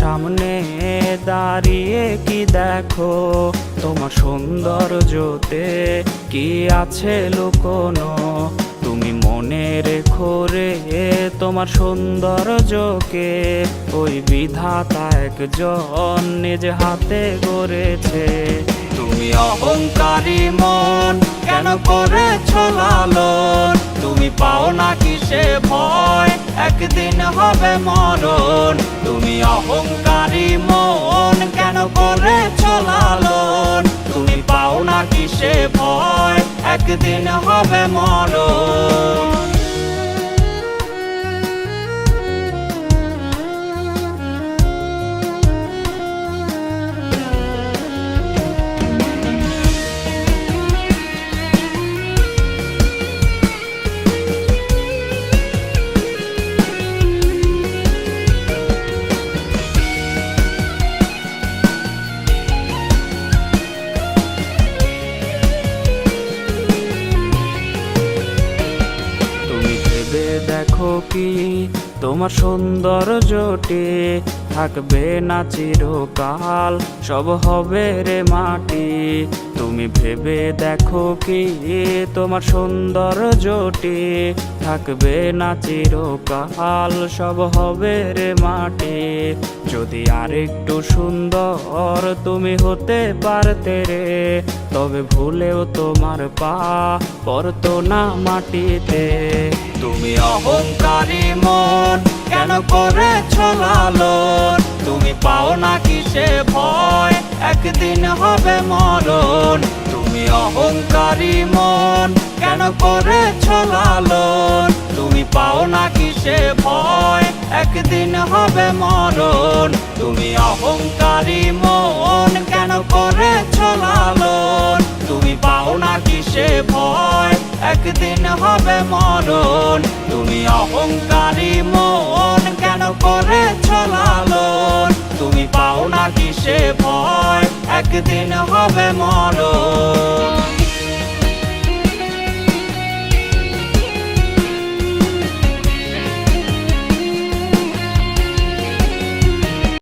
সামনে দাঁড়িয়ে কি দেখো, তোমার সৌন্দর্যতে কি আছে লুকোনো। তুমি মনে রেখো রে তোমার সৌন্দর্যকে, ওই বিধাতা একজন নিজ হাতে গড়েছে। তুমি অহংকারী মন কেন করেছ লালন, তুমি পাও না কিসে ভয় একদিন হবে মরণ। তুমি অহংকারী মন কেন করেছ লালন, তুমি পাও না কিসে ভয় একদিন হবে মরণ। দেখো কি তোমার সৌন্দর্যটি থাকবে না চিরকাল, সব হবে রে মাটি। তুমি ভেবে দেখো কি তোমার সৌন্দর্যটি থাকবে না চিরকাল, সব হবে রে মাটি। যদি আরেকটু সুন্দর তুমি হতে পারতে রে, তবে ভুলেও তোমার পা পড়তো না মাটিতে। তুমি অহংকারী মন কেন করেছ লালন, তুমি পাও না কিসে ভয় একদিন হবে মরণ। তুমি অহংকারী মন কেন করেছ লালন, তুমি পাও না কিসে ভয় একদিন হবে মরণ। তুমি অহংকারী মন কেন করেছ লালন, তুমি পাও না কিসে ভয় একদিন হবে মরণ। তুমি অহংকারী মন কেন করেছ লালন, তুমি পাও না কিসে ভয় একদিন হবে মরণ।